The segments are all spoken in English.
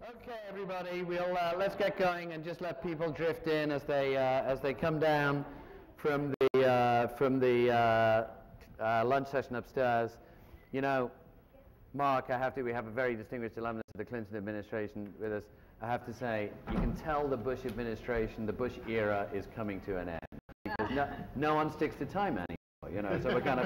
Okay, everybody, let's get going and just let people drift in as they come down from the lunch session upstairs. You know, Mark, we have a very distinguished alumnus of the Clinton administration with us. I have to say, you can tell the Bush administration, the Bush era is coming to an end because no one sticks to time anymore. You know, so we're kind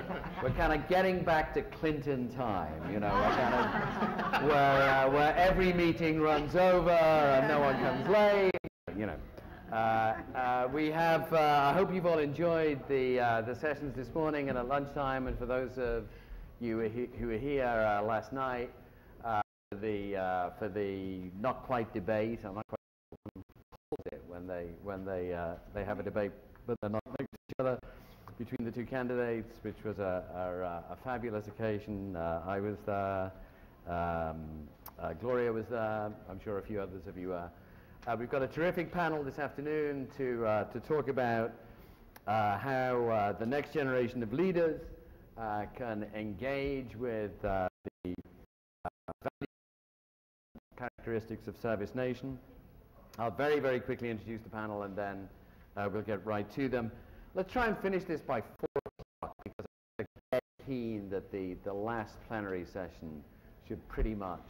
of getting back to Clinton time. You know, we're kind of where every meeting runs over and no one comes late. You know, we have. I hope you've all enjoyed the sessions this morning and at lunchtime. And for those of you who were here last night, for the not quite debate, I'm not quite sure it when they have a debate, but they're not next to each other. Between the two candidates, which was a fabulous occasion. I was there, Gloria was there, I'm sure a few others of you were. We've got a terrific panel this afternoon to talk about how the next generation of leaders can engage with the characteristics of ServiceNation. I'll very, very quickly introduce the panel and then we'll get right to them. Let's try and finish this by 4 o'clock because I'm very keen that the last plenary session should pretty much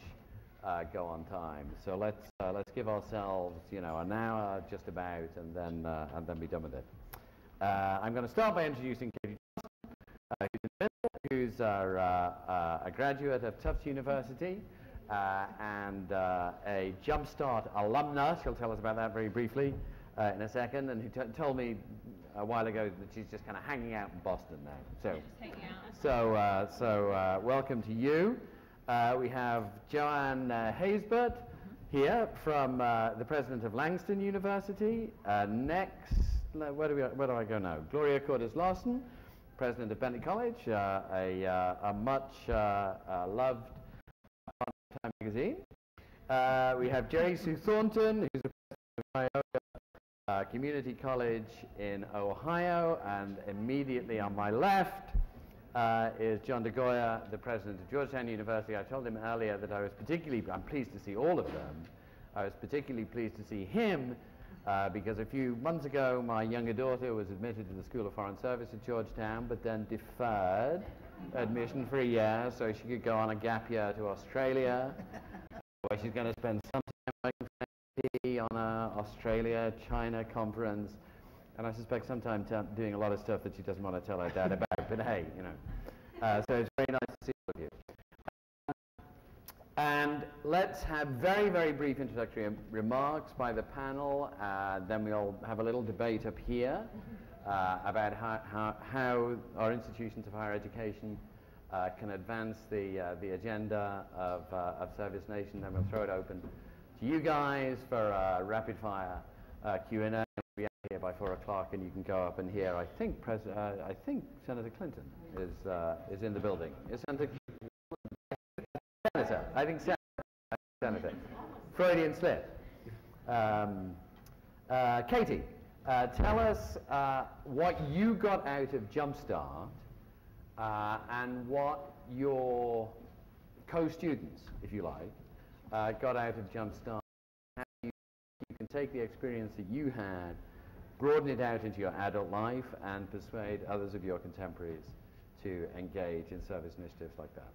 go on time. So let's give ourselves, you know, an hour just about, and then be done with it. I'm going to start by introducing Katie Johnson, who's a graduate of Tufts University and a Jumpstart alumna. She'll tell us about that very briefly in a second, and who told me a while ago that she's just kind of hanging out in Boston now. So welcome to you. We have Joanne Haysbert here from the president of Langston University. Next, where do I go now? Gloria Cordes-Larsen, president of Bentley College, a much loved Time magazine. We have Jerry Sue Thornton, who's the president of Community College in Ohio, and immediately on my left is John DeGoya, the president of Georgetown University. I told him earlier that I'm pleased to see all of them. I was particularly pleased to see him because a few months ago my younger daughter was admitted to the School of Foreign Service at Georgetown, but then deferred admission for a year so she could go on a gap year to Australia, where she's going to spend some time working on an Australia-China conference, and I suspect sometimes doing a lot of stuff that she doesn't want to tell her dad about, but hey, you know. So it's very nice to see all of you. And let's have very, very brief introductory remarks by the panel, then we'll have a little debate up here about how our institutions of higher education can advance the agenda of ServiceNation, then we'll throw it open to you guys for rapid fire Q&A. We'll be out here by 4 o'clock, and you can go up and hear. I think Senator Clinton is in the building. Is Senator? I think Senator. Freudian slip. Katie, tell us what you got out of Jumpstart and what your co-students, if you like, got out of Jumpstart. How you can take the experience that you had, broaden it out into your adult life, and persuade others of your contemporaries to engage in service initiatives like that.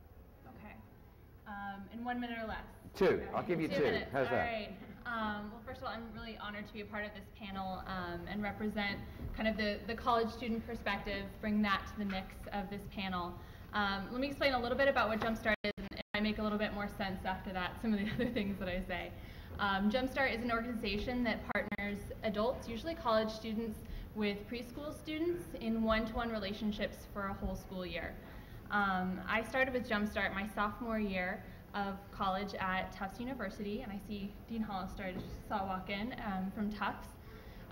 Okay. In 1 minute or less. 2. I'll give you 2. Minutes. How's that? All right. Well, first of all, I'm really honored to be a part of this panel and represent kind of the college student perspective, bring that to the mix of this panel. Let me explain a little bit about what Jumpstart is, and it might make a little bit more sense after that, some of the other things that I say. Jumpstart is an organization that partners adults, usually college students, with preschool students in one-to-one relationships for a whole school year. I started with Jumpstart my sophomore year of college at Tufts University, and I see Dean Hollister I just saw walk in from Tufts.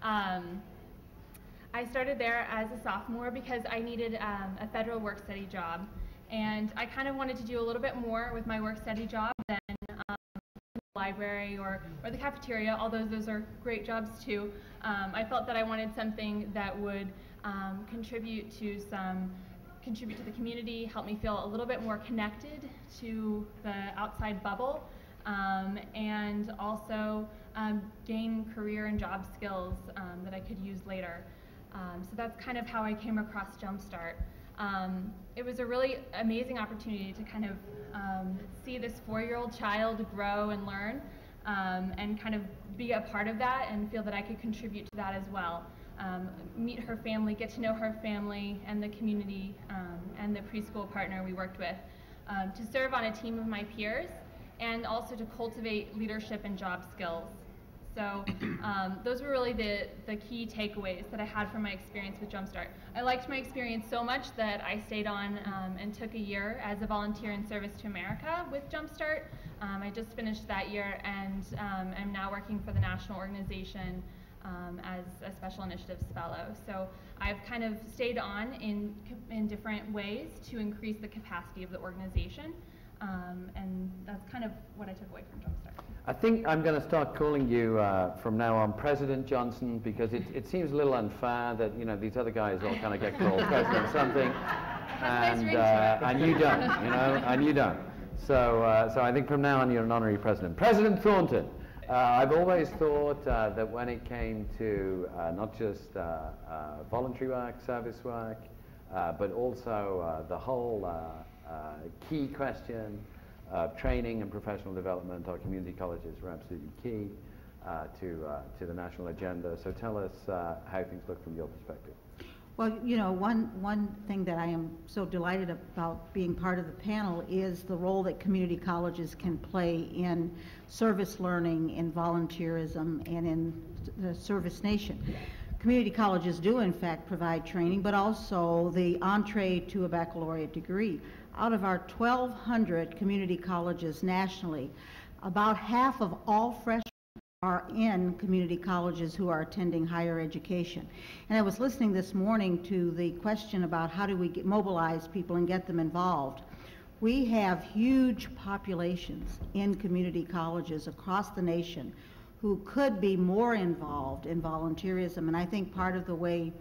I started there as a sophomore because I needed a federal work-study job, and I kind of wanted to do a little bit more with my work-study job than the library or the cafeteria, although those are great jobs too. I felt that I wanted something that would contribute to the community, help me feel a little bit more connected to the outside bubble, and also gain career and job skills that I could use later. So that's kind of how I came across Jumpstart. It was a really amazing opportunity to kind of see this 4-year-old child grow and learn, and kind of be a part of that and feel that I could contribute to that as well. Meet her family, get to know her family and the community and the preschool partner we worked with, to serve on a team of my peers, and also to cultivate leadership and job skills. So those were really the key takeaways that I had from my experience with Jumpstart. I liked my experience so much that I stayed on and took a year as a volunteer in Service to America with Jumpstart. I just finished that year, and I'm now working for the national organization as a Special Initiatives Fellow. So I've kind of stayed on in different ways to increase the capacity of the organization, and that's kind of what I took away from Jumpstart. I think I'm going to start calling you from now on President Johnson, because it seems a little unfair that, you know, these other guys all kind of get called President something, and you don't, you know, and you don't. So I think from now on you're an honorary president. President Thornton. I've always thought that when it came to not just voluntary work, service work, but also the whole key question of training and professional development, our community colleges were absolutely key to the national agenda. So tell us how things look from your perspective. Well, you know, one thing that I am so delighted about being part of the panel is the role that community colleges can play in service learning, in volunteerism, and in the service nation. Community colleges do, in fact, provide training, but also the entree to a baccalaureate degree. Out of our 1,200 community colleges nationally, about half of all freshmen are in community colleges who are attending higher education. And I was listening this morning to the question about how do we mobilize people and get them involved. We have huge populations in community colleges across the nation who could be more involved in volunteerism, and I think part of the way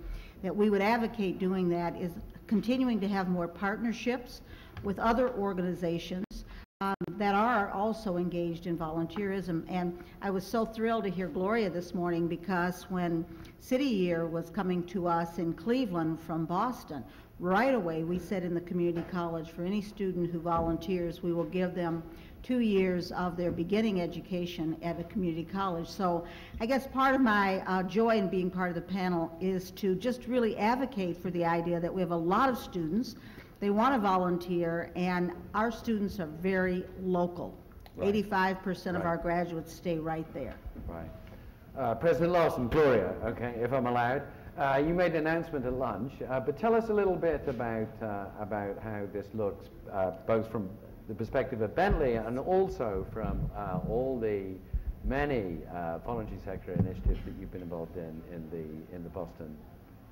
that we would advocate doing that is continuing to have more partnerships with other organizations that are also engaged in volunteerism. And I was so thrilled to hear Gloria this morning, because when City Year was coming to us in Cleveland from Boston, right away we said in the community college, for any student who volunteers, we will give them 2 years of their beginning education at a community college. So I guess part of my joy in being part of the panel is to just really advocate for the idea that we have a lot of students. They want to volunteer, and our students are very local. Right. 85% of our graduates stay right there. Right. President Larson, Gloria, okay, if I'm allowed. You made an announcement at lunch, but tell us a little bit about how this looks, both from the perspective of Bentley and also from all the many voluntary sector initiatives that you've been involved in the Boston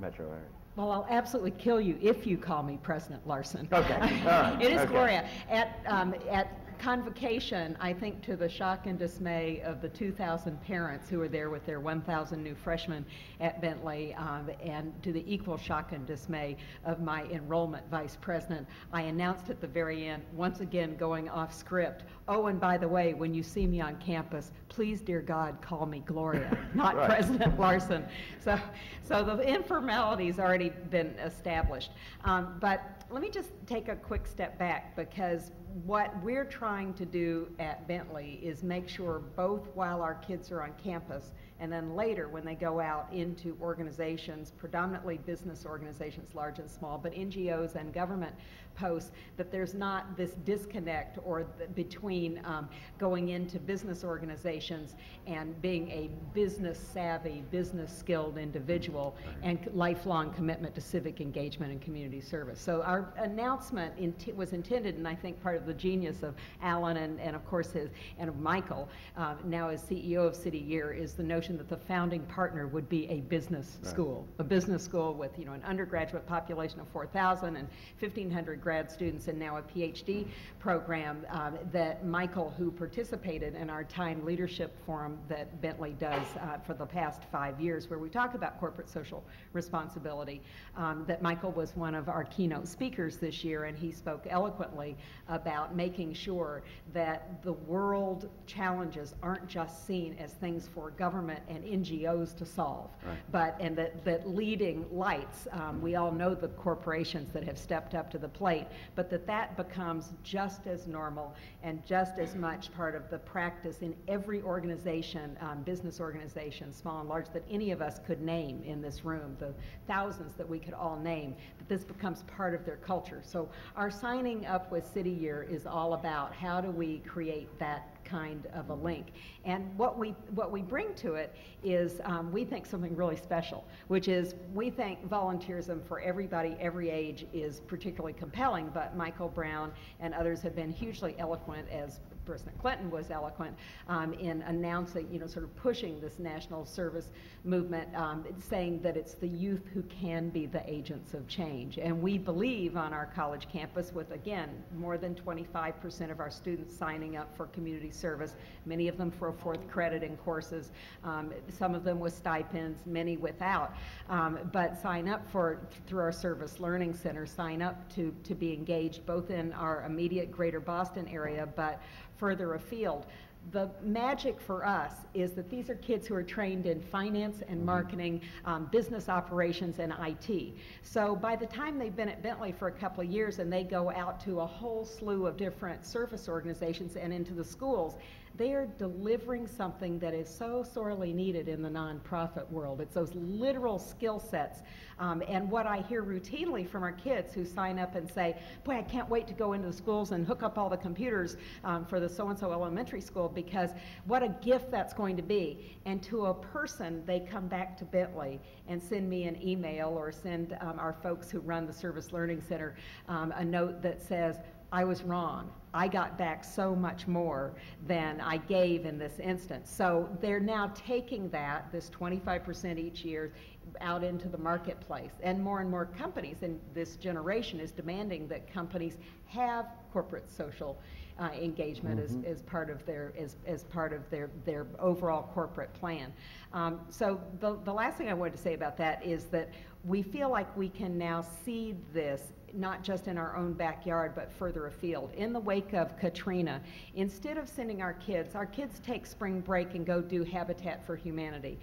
metro area. Well, I'll absolutely kill you if you call me President Larson. Okay. All right. It is okay. Gloria. At convocation, I think to the shock and dismay of the 2,000 parents who were there with their 1,000 new freshmen at Bentley, and to the equal shock and dismay of my enrollment vice president, I announced at the very end, once again going off script, oh, and by the way, when you see me on campus, please, dear God, call me Gloria, not right. President Larson. So the informality's already been established. But let me just take a quick step back, because what we're trying to do at Bentley is make sure both while our kids are on campus and then later when they go out into organizations, predominantly business organizations, large and small, but NGOs and government posts, that there's not this disconnect or between going into business organizations and being a business savvy, business skilled individual and lifelong commitment to civic engagement and community service. So our announcement was intended, and I think part of the genius of Alan and of course and of Michael, now as CEO of City Year, is the notion that the founding partner would be a business school, a business school with, you know, an undergraduate population of 4,000 and 1,500 grad students, and now a PhD program that Michael, who participated in our Time Leadership Forum that Bentley does for the past 5 years, where we talk about corporate social responsibility, that Michael was one of our keynote speakers. speakers this year, and he spoke eloquently about making sure that the world challenges aren't just seen as things for government and NGOs to solve, right. and that leading lights, we all know the corporations that have stepped up to the plate, but that becomes just as normal and just as much part of the practice in every organization, business organization, small and large, that any of us could name in this room, the thousands that we could all name, that this becomes part of their culture. So our signing up with City Year is all about how do we create that kind of a link. And what we bring to it is, we think something really special, which is we think volunteerism for everybody, every age is particularly compelling, but Michael Brown and others have been hugely eloquent, as President Clinton was eloquent, in announcing, sort of pushing this national service movement, saying that it's the youth who can be the agents of change. And we believe on our college campus with, again, more than 25% of our students signing up for community service, many of them for a 4th credit in courses, some of them with stipends, many without, but sign up through our Service Learning Center, sign up to be engaged both in our immediate greater Boston area, but further afield. The magic for us is that these are kids who are trained in finance and marketing, business operations, and IT. So by the time they've been at Bentley for a couple of years and they go out to a whole slew of different service organizations and into the schools, they are delivering something that is so sorely needed in the nonprofit world. It's those literal skill sets. And what I hear routinely from our kids who sign up and say, boy, I can't wait to go into the schools and hook up all the computers for the so-and-so elementary school, because what a gift that's going to be. And to a person, they come back to Bentley and send me an email or send our folks who run the Service Learning Center a note that says, I was wrong. I got back so much more than I gave in this instance. So they're now taking this 25% each year, out into the marketplace. And more companies in this generation is demanding that companies have corporate social engagement as part of their overall corporate plan. So the last thing I wanted to say about that is that we feel like we can now see this not just in our own backyard, but further afield. In the wake of Katrina, instead of sending our kids take spring break and go do Habitat for Humanity.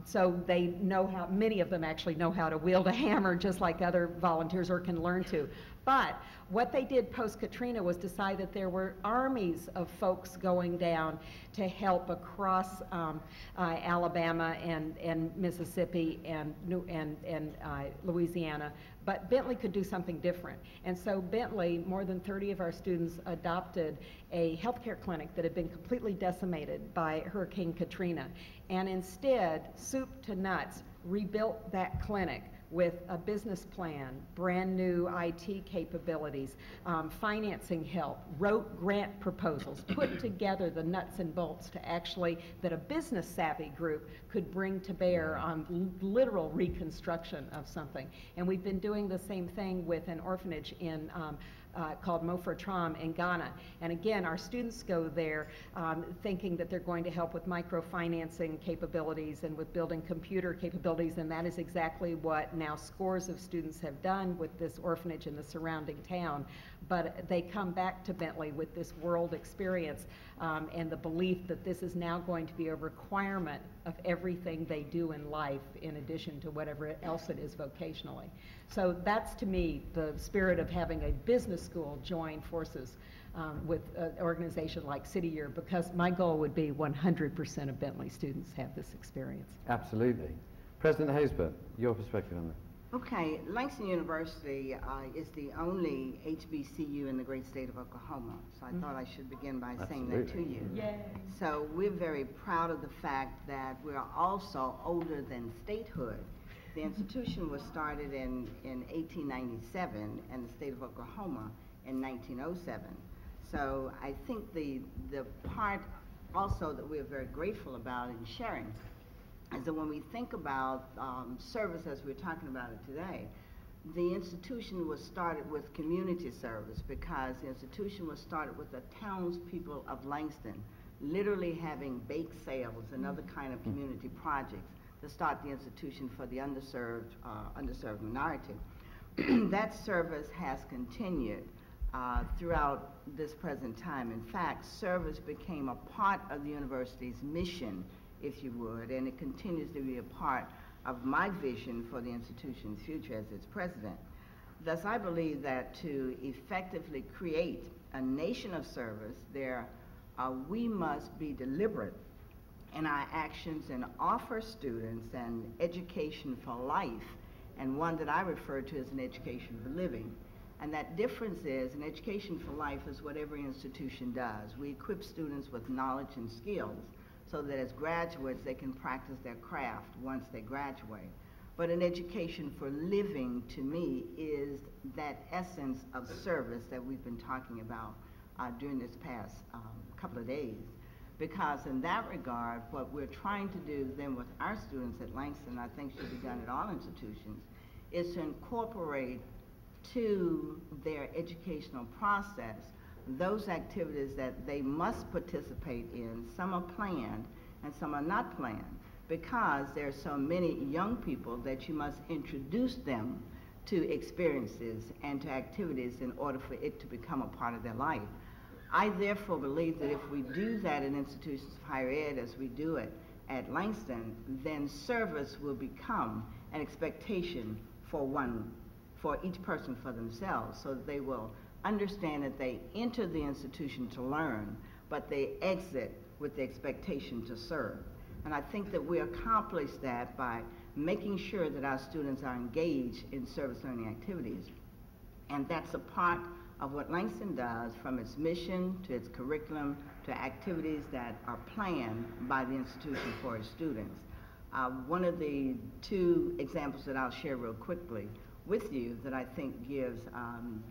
So they know many of them actually know how to wield a hammer just like other volunteers, or can learn to. But what they did post-Katrina was decide that there were armies of folks going down to help across Alabama and Mississippi and Louisiana. But Bentley could do something different. And so Bentley, more than 30 of our students adopted a healthcare clinic that had been completely decimated by Hurricane Katrina. And instead, soup to nuts, rebuilt that clinic with a business plan, brand new IT capabilities, financing help, wrote grant proposals, put together the nuts and bolts that a business savvy group could bring to bear on literal reconstruction of something. And we've been doing the same thing with an orphanage called Mofra Tram in Ghana. And again, our students go there thinking that they're going to help with microfinancing capabilities and with building computer capabilities, and that is exactly what now scores of students have done with this orphanage in the surrounding town. But they come back to Bentley with this world experience and the belief that this is now going to be a requirement of everything they do in life, in addition to whatever else it is vocationally. So that's, to me, the spirit of having a business school join forces with an organization like City Year, because my goal would be 100% of Bentley students have this experience. Absolutely. President Haysbert, your perspective on that. Okay, Langston University is the only HBCU in the great state of Oklahoma, so I thought I should begin by saying that to you. Yay. So we're very proud of the fact that we're also older than statehood. The institution was started in 1897 and the state of Oklahoma in 1907. So I think the part also that we're very grateful about in sharing is that when we think about service as we're talking about it today, the institution was started with community service, because the institution was started with the townspeople of Langston literally having bake sales and other kind of community projects to start the institution for the underserved minority. that service has continued throughout this present time. In fact, service became a part of the university's mission, if you would, and it continues to be a part of my vision for the institution's future as its president. Thus, I believe that to effectively create a nation of service, we must be deliberate in our actions and offer students an education for life, and one that I refer to as an education for living. And that difference is, an education for life is what every institution does. We equip students with knowledge and skills so that as graduates they can practice their craft once they graduate. But an education for living, to me, is that essence of service that we've been talking about during this past couple of days. Because in that regard, what we're trying to do then with our students at Langston, I think should be done at all institutions, is to incorporate to their educational process those activities that they must participate in. Some are planned and some are not planned, because there are so many young people that you must introduce them to experiences and to activities in order for it to become a part of their life. I therefore believe that if we do that in institutions of higher ed as we do it at Langston, then service will become an expectation for each person for themselves, so that they will understand that they enter the institution to learn, but they exit with the expectation to serve. And I think that we accomplish that by making sure that our students are engaged in service learning activities. And that's a part of what Langston does, from its mission to its curriculum to activities that are planned by the institution for its students. One of the two examples that I'll share real quickly with you that I think gives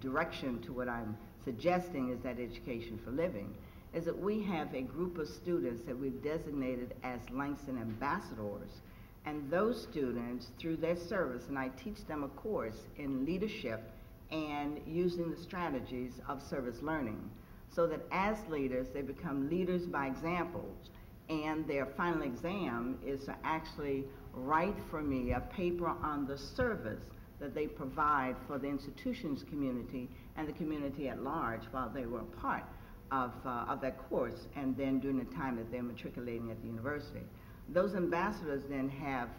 direction to what I'm suggesting is that education for living, is that we have a group of students that we've designated as Langston ambassadors. And those students, through their service, and I teach them a course in leadership and using the strategies of service learning, so that as leaders, they become leaders by example. And their final exam is to actually write for me a paper on the service that they provide for the institution's community and the community at large while they were a part of that course, and then during the time that they're matriculating at the university. Those ambassadors then have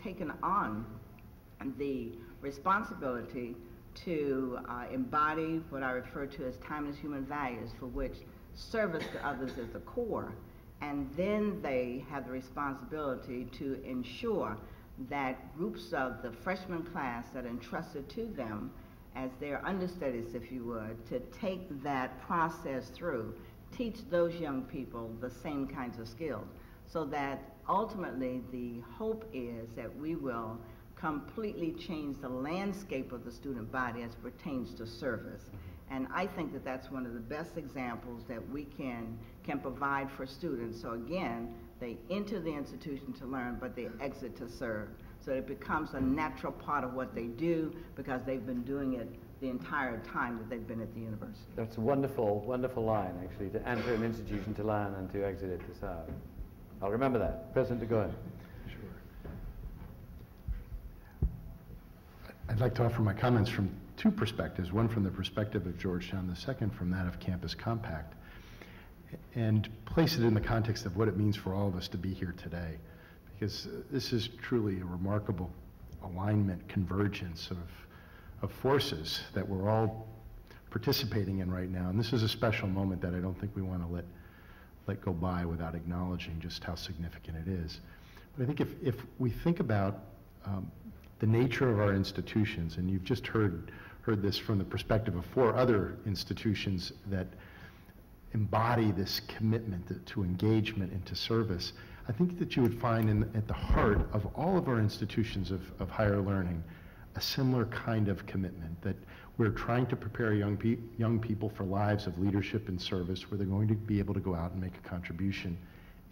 taken on the responsibility to embody what I refer to as timeless human values, for which service to others is the core. And then they have the responsibility to ensure that groups of the freshman class that are entrusted to them as their understudies, if you would, to take that process through, teach those young people the same kinds of skills, so that ultimately the hope is that we will completely change the landscape of the student body as pertains to service. And I think that that's one of the best examples that we can provide for students. So again, they enter the institution to learn, but they exit to serve. So it becomes a natural part of what they do, because they've been doing it the entire time that they've been at the university. That's a wonderful, wonderful line, actually, to enter an institution to learn and to exit it to serve. I'll remember that. President, go ahead. I'd like to offer my comments from two perspectives, one from the perspective of Georgetown, the second from that of Campus Compact, and place it in the context of what it means for all of us to be here today, because this is truly a remarkable alignment, convergence of forces that we're all participating in right now, and this is a special moment that I don't think we want to let go by without acknowledging just how significant it is. But I think if we think about the nature of our institutions, and you've just heard this from the perspective of 4 other institutions that embody this commitment to engagement and to service, I think that you would find at the heart of all of our institutions of higher learning a similar kind of commitment, that we're trying to prepare young people for lives of leadership and service where they're going to be able to go out and make a contribution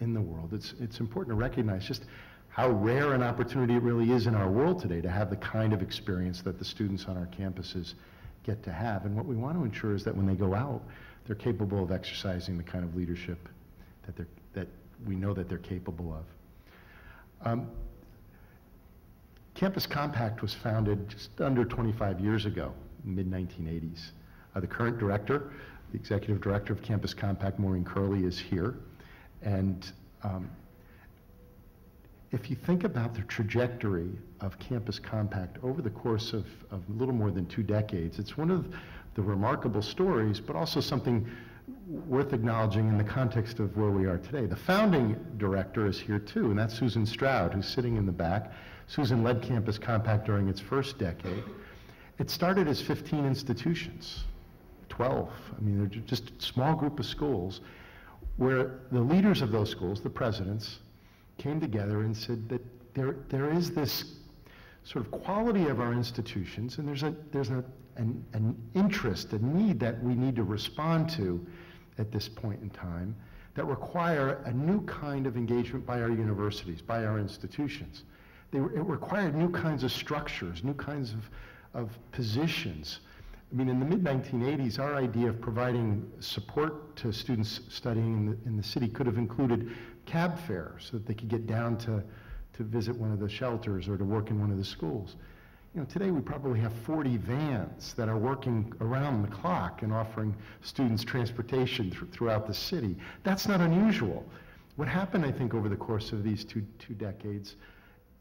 in the world. It's important to recognize just how rare an opportunity it really is in our world today to have the kind of experience that the students on our campuses get to have. And what we want to ensure is that when they go out, they're capable of exercising the kind of leadership that we know that they're capable of. Campus Compact was founded just under 25 years ago, mid-1980s. The current director, the executive director of Campus Compact, Maureen Curley, is here. And if you think about the trajectory of Campus Compact over the course of a little more than 2 decades, it's one of the remarkable stories, but also something worth acknowledging in the context of where we are today. The founding director is here too, and that's Susan Stroud, who's sitting in the back. Susan led Campus Compact during its first decade. It started as 15 institutions, 12. I mean, they're just a small group of schools where the leaders of those schools, the presidents, came together and said that there is this sort of quality of our institutions, and there's an interest, a need that we need to respond to at this point in time that require a new kind of engagement by our universities, by our institutions. It required new kinds of structures, new kinds of positions. I mean, in the mid-1980s, our idea of providing support to students studying in the city could have included cab fares so that they could get down to visit one of the shelters or to work in one of the schools. You know, today we probably have 40 vans that are working around the clock and offering students transportation throughout the city. That's not unusual. What happened, I think, over the course of these two decades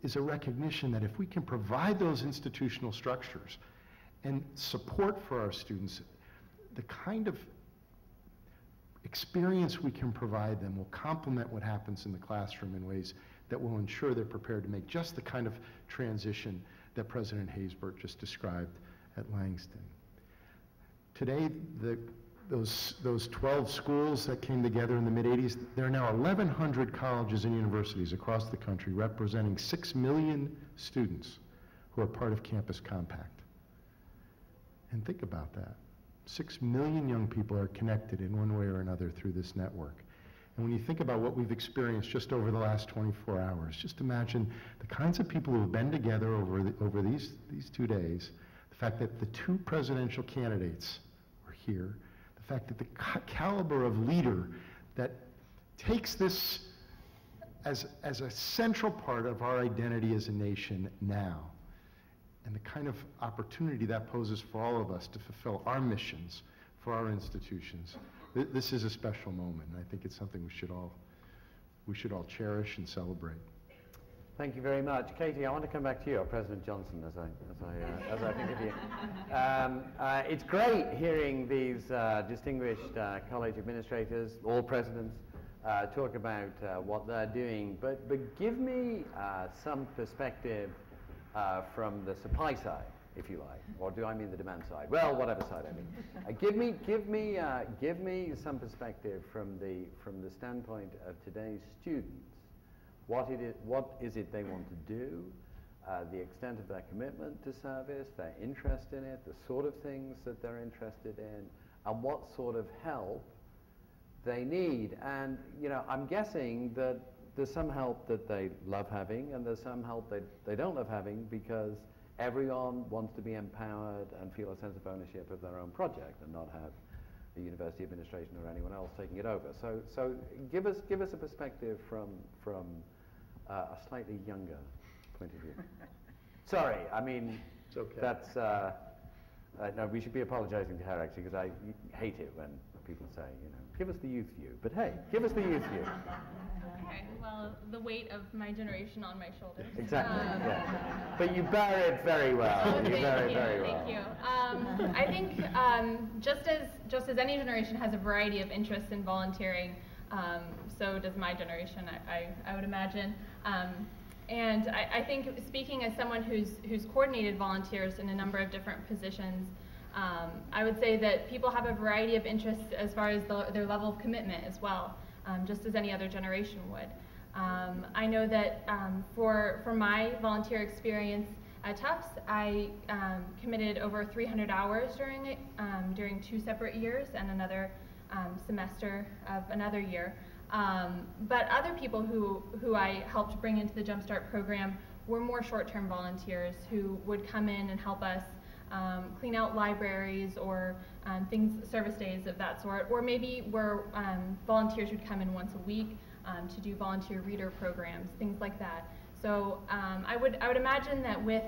is a recognition that if we can provide those institutional structures and support for our students, the kind of experience we can provide them will complement what happens in the classroom in ways that will ensure they're prepared to make just the kind of transition that President Haysbert just described at Langston. Today, those 12 schools that came together in the mid-80s, there are now 1,100 colleges and universities across the country representing 6 million students who are part of Campus Compact. And think about that. 6 million young people are connected in one way or another through this network. And when you think about what we've experienced just over the last 24 hours, just imagine the kinds of people who have been together over these 2 days, the fact that the 2 presidential candidates were here, the fact that the caliber of leader that takes this as a central part of our identity as a nation now, and the kind of opportunity that poses for all of us to fulfill our missions for our institutions. This is a special moment, and I think it's something we should all cherish and celebrate. Thank you very much. Katie, I want to come back to you, or President Johnson, as I think of you. It's great hearing these distinguished college administrators, all presidents, talk about what they're doing, but give me some perspective from the supply side, if you like, or do I mean the demand side? Well, whatever side I mean. Give me some perspective from the standpoint of today's students. What is it they want to do? The extent of their commitment to service, their interest in it, the sort of things that they're interested in, and what sort of help they need. And you know, I'm guessing that there's some help that they love having, and there's some help they don't love having, because everyone wants to be empowered and feel a sense of ownership of their own project and not have the university administration or anyone else taking it over. So give us a perspective from a slightly younger point of view. Sorry, I mean, it's okay. That's no, we should be apologizing to her actually, because I hate it when people say, you know, give us the youth view. But hey, give us the youth view. Okay, well, the weight of my generation on my shoulders. Exactly, yeah. But you bear it very well. Oh, you bear it very well. Thank you. I think just as any generation has a variety of interests in volunteering, so does my generation, I would imagine. And I think, speaking as someone who's coordinated volunteers in a number of different positions, I would say that people have a variety of interests as far as their level of commitment as well, just as any other generation would. I know that for my volunteer experience at Tufts, I committed over 300 hours during 2 separate years and another semester of another year. But other people who I helped bring into the Jumpstart program were more short-term volunteers who would come in and help us clean out libraries or service days of that sort, or maybe where volunteers would come in once a week to do volunteer reader programs, things like that. So I would imagine that with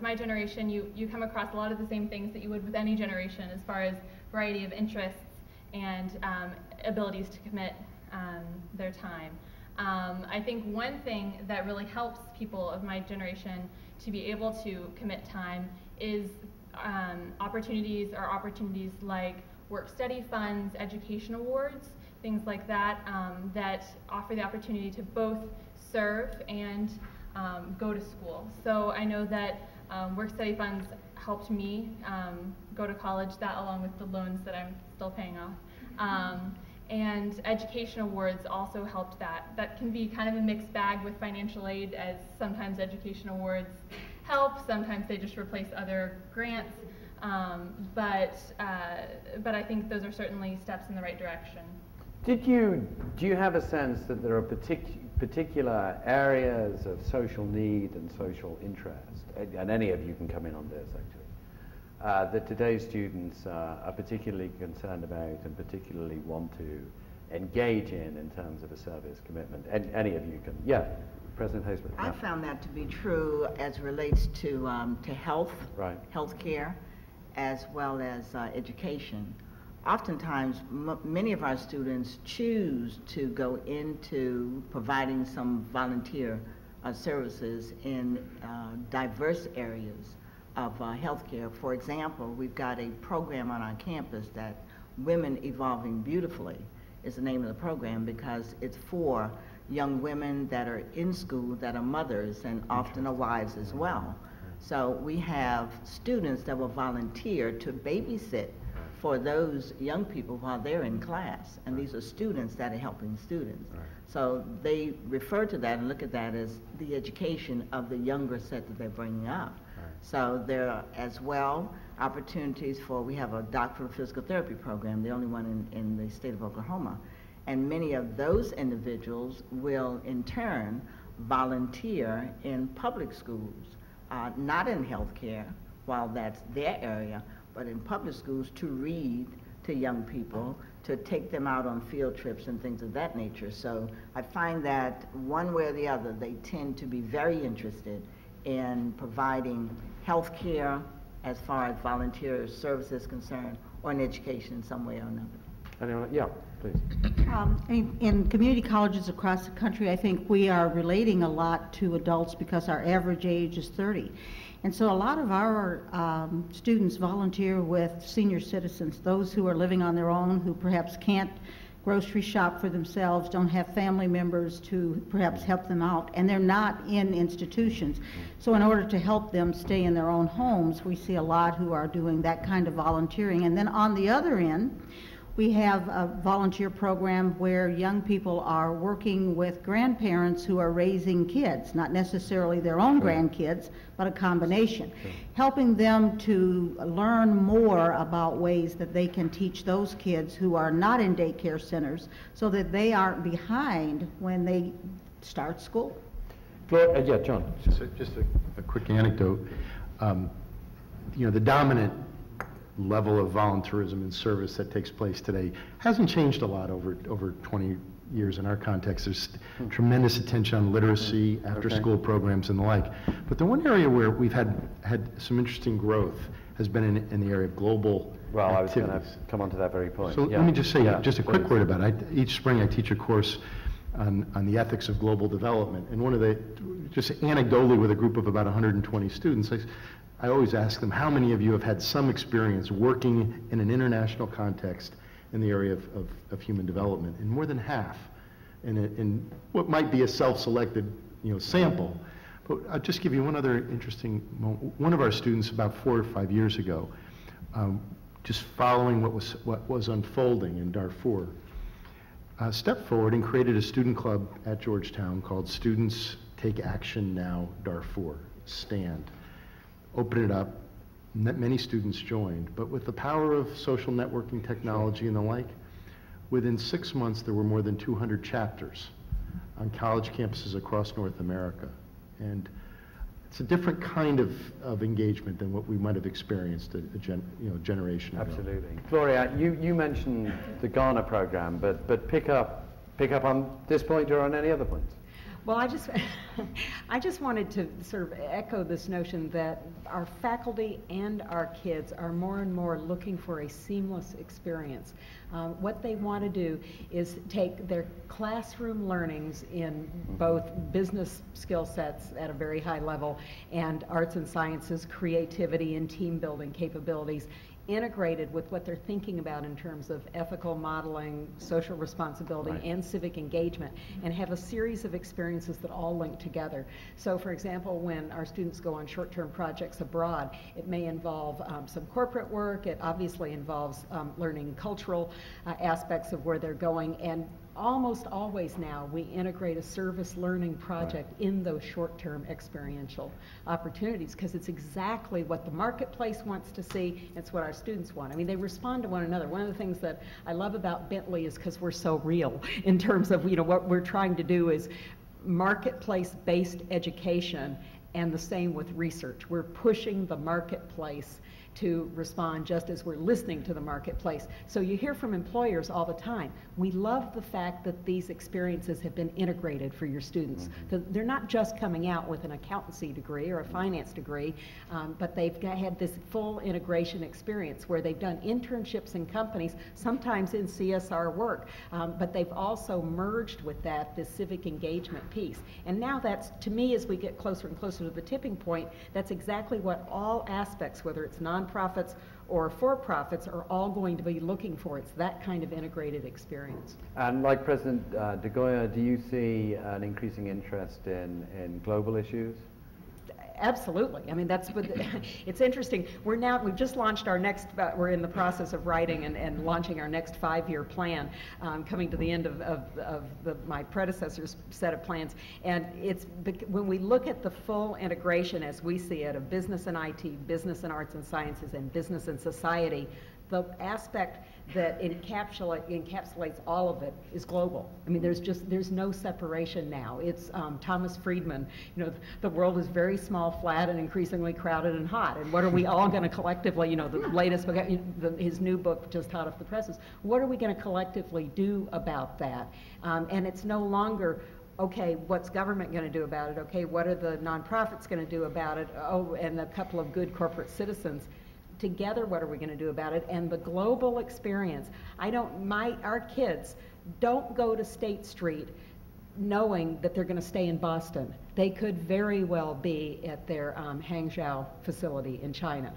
my generation, you come across a lot of the same things that you would with any generation as far as variety of interests and abilities to commit their time. I think one thing that really helps people of my generation to be able to commit time is opportunities like work-study funds, education awards, things like that, that offer the opportunity to both serve and go to school. So I know that work-study funds helped me go to college, that along with the loans that I'm still paying off. And education awards also helped that. That can be kind of a mixed bag with financial aid, as sometimes education awards help, sometimes they just replace other grants. But I think those are certainly steps in the right direction. Do you have a sense that there are particular areas of social need and social interest, and any of you can come in on this actually, that today's students are particularly concerned about and particularly want to engage in terms of a service commitment? Any of you can. Yeah, President Haysbert. I found that to be true as relates to health, right, healthcare, as well as education. Oftentimes, many of our students choose to go into providing some volunteer services in diverse areas of healthcare. For example, we've got a program on our campus that Women Evolving Beautifully is the name of the program, because it's for young women that are in school, that are mothers, and often are wives as well. So we have students that will volunteer to babysit for those young people while they're in class, and these are students that are helping students. So they refer to that and look at that as the education of the younger set that they're bringing up. So there are as well opportunities for, we have a doctoral physical therapy program, the only one in the state of Oklahoma, and many of those individuals will in turn volunteer in public schools, not in healthcare, while that's their area, but in public schools to read to young people, to take them out on field trips and things of that nature. So I find that one way or the other, they tend to be very interested in providing health care as far as volunteer service is concerned, or in education in some way or another. Anyone? Yeah, please. In community colleges across the country, I think we are relating a lot to adults because our average age is 30. And so a lot of our students volunteer with senior citizens, those who are living on their own, who perhaps can't grocery shop for themselves, don't have family members to perhaps help them out, and they're not in institutions. So in order to help them stay in their own homes, we see a lot who are doing that kind of volunteering. And then on the other end, we have a volunteer program where young people are working with grandparents who are raising kids, not necessarily their own grandkids, but a combination, helping them to learn more about ways that they can teach those kids who are not in daycare centers so that they aren't behind when they start school. Yeah, John. Just a quick anecdote. You know, the dominant level of volunteerism and service that takes place today hasn't changed a lot over 20 years in our context. There's tremendous attention on literacy, after-school programs and the like. But the one area where we've had some interesting growth has been in the area of global activities. I was going to come on to that very point. So let me just say just a quick word about it. Each spring I teach a course on the ethics of global development. And one of the, just anecdotally with a group of about 120 students, I always ask them, how many of you have had some experience working in an international context in the area of human development? And more than half in what might be a self-selected sample. But I'll just give you one other interesting moment. One of our students about 4 or 5 years ago, just following what was unfolding in Darfur, stepped forward and created a student club at Georgetown called Students Take Action Now Darfur, STAND. Opened it up, many students joined, but with the power of social networking technology and the like, within 6 months there were more than 200 chapters on college campuses across North America. And it's a different kind of engagement than what we might have experienced a generation ago. Absolutely. Gloria, you mentioned the Ghana program, but pick up on this point or on any other points. Well, I just wanted to sort of echo this notion that our faculty and our kids are more and more looking for a seamless experience. What they want to do is take their classroom learnings in both business skill sets at a very high level and arts and sciences, creativity and team building capabilities, integrated with what they're thinking about in terms of ethical modeling, social responsibility, Right. and civic engagement, and have a series of experiences that all link together. So, for example, when our students go on short-term projects abroad, it may involve some corporate work. It obviously involves learning cultural aspects of where they're going, and almost always now we integrate a service learning project in those short-term experiential opportunities, because it's exactly what the marketplace wants to see. It's what our students want. I mean, they respond to one another. One of the things that I love about Bentley is because we're so real in terms of, you know, what we're trying to do is marketplace-based education, and the same with research. We're pushing the marketplace to respond just as we're listening to the marketplace. So you hear from employers all the time, we love the fact that these experiences have been integrated for your students. They're not just coming out with an accountancy degree or a finance degree, but they've had this full integration experience where they've done internships in companies, sometimes in CSR work, but they've also merged with that this civic engagement piece. And now that's, to me, as we get closer and closer to the tipping point, that's exactly what all aspects, whether it's nonprofits or for-profits, are all going to be looking for. It's that kind of integrated experience. And like President de Goya, do you see an increasing interest in global issues? Absolutely. I mean, that's what, it's interesting. We've just launched our next, we're in the process of writing and launching our next 5-year plan, coming to the end of my predecessor's set of plans. And it's, when we look at the full integration as we see it of business and IT, business and arts and sciences, and business and society, the aspect that encapsulates all of it is global. I mean, there's no separation now. It's Thomas Friedman, you know, the world is very small, flat, and increasingly crowded and hot. And what are we all going to collectively, you know, the latest book, his new book just hot off the presses, what are we going to collectively do about that? And it's no longer, okay, what's government going to do about it? Okay, what are the nonprofits going to do about it? Oh, and a couple of good corporate citizens. Together, what are we going to do about it? And the global experience. Our kids don't go to State Street knowing that they're going to stay in Boston. They could very well be at their Hangzhou facility in China.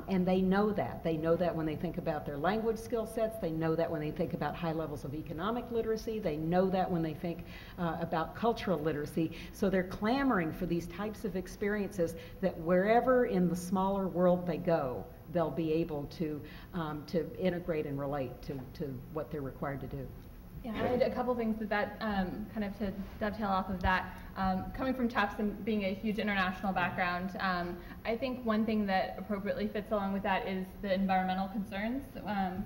And they know that. They know that when they think about their language skill sets. They know that when they think about high levels of economic literacy. They know that when they think about cultural literacy. So they're clamoring for these types of experiences that wherever in the smaller world they go, they'll be able to integrate and relate to what they're required to do. Yeah, I had a couple things that kind of to dovetail off of that. Coming from Tufts and being a huge international background, I think one thing that appropriately fits along with that is the environmental concerns.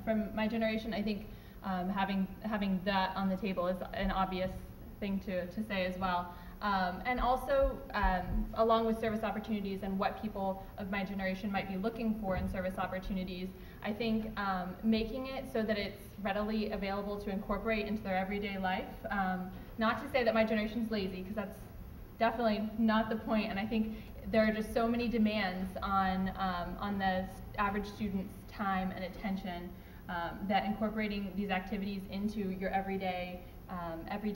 From my generation, I think having that on the table is an obvious thing to say as well. And also, along with service opportunities and what people of my generation might be looking for in service opportunities, I think making it so that it's readily available to incorporate into their everyday life. Not to say that my generation's lazy, because that's definitely not the point. And I think there are just so many demands on the average student's time and attention that incorporating these activities into your everyday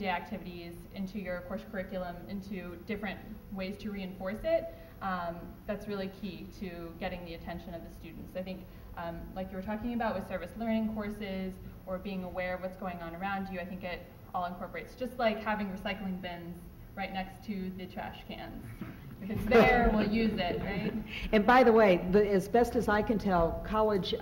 activities, into your course curriculum, into different ways to reinforce it, that's really key to getting the attention of the students. I think, like you were talking about with service learning courses or being aware of what's going on around you, I think it all incorporates, just like having recycling bins right next to the trash cans. If it's there, we'll use it, right? And by the way, as best as I can tell, college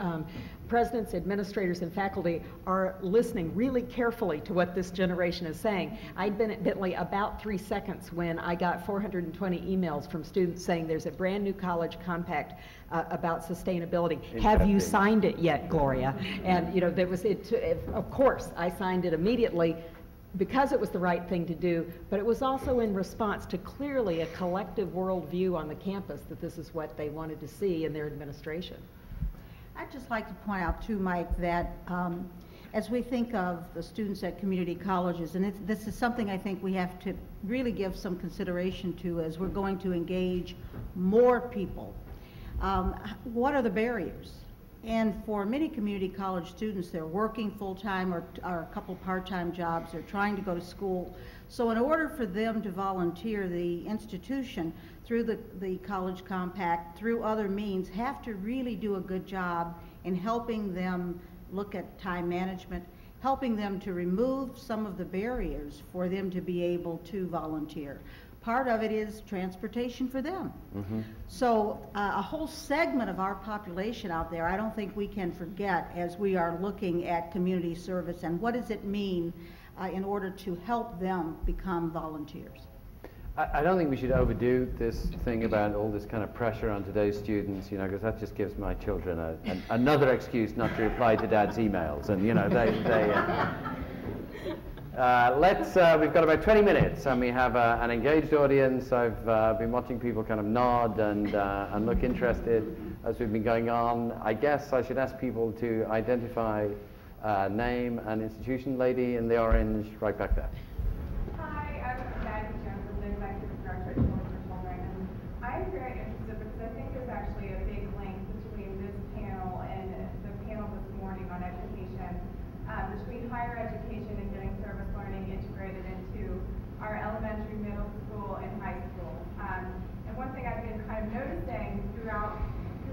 presidents, administrators, and faculty are listening really carefully to what this generation is saying. I'd been at Bentley about 3 seconds when I got 420 emails from students saying there's a brand new college compact about sustainability. Have you signed it yet, Gloria? And you know, there was of course, I signed it immediately, because it was the right thing to do, but it was also in response to clearly a collective worldview on the campus that this is what they wanted to see in their administration. I'd just like to point out too, Mike, that as we think of the students at community colleges, and this is something I think we have to really give some consideration to as we're going to engage more people. What are the barriers? And for many community college students, they're working full-time or a couple part-time jobs, they're trying to go to school. So in order for them to volunteer, the institution, through the College Compact, through other means, have to really do a good job in helping them look at time management, helping them to remove some of the barriers for them to be able to volunteer. Part of it is transportation for them. Mm-hmm. So a whole segment of our population out there, I don't think we can forget as we are looking at community service and what does it mean in order to help them become volunteers. I don't think we should overdo this thing about all this kind of pressure on today's students, you know, because that just gives my children another excuse not to reply to Dad's emails, and you know, we've got about 20 minutes, and we have an engaged audience. I've been watching people kind of nod and look interested as we've been going on. I guess I should ask people to identify name and institution. Lady in the orange, right back there. I'm very interested because I think there's actually a big link between this panel and the panel this morning on education, between higher education and getting service learning integrated into our elementary, middle school, and high school. And one thing I've been kind of noticing throughout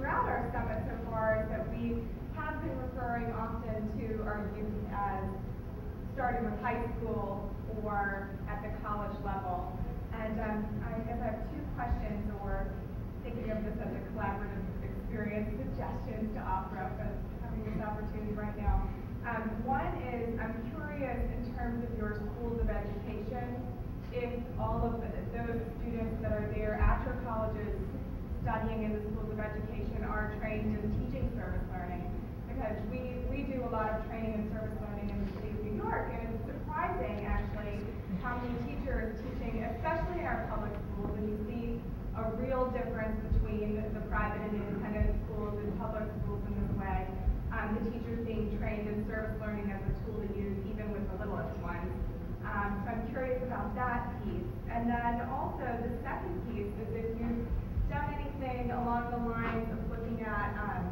our summit so far is that we have been referring often to our youth as starting with high school or at the college level. And I guess I have two questions, or thinking of this as a collaborative experience, suggestions to offer up as having this opportunity right now. One is, I'm curious in terms of your schools of education, if all of those students that are there at your colleges studying in the schools of education are trained in teaching service learning. Because we do a lot of training in service learning in the city of New York, and it's surprising actually how many teachers teaching, especially in our public schools, and you see a real difference between the private and independent schools and public schools in this way. The teachers being trained in service learning as a tool to use even with the littlest ones. So I'm curious about that piece. And then also the second piece is if you've done anything along the lines of looking at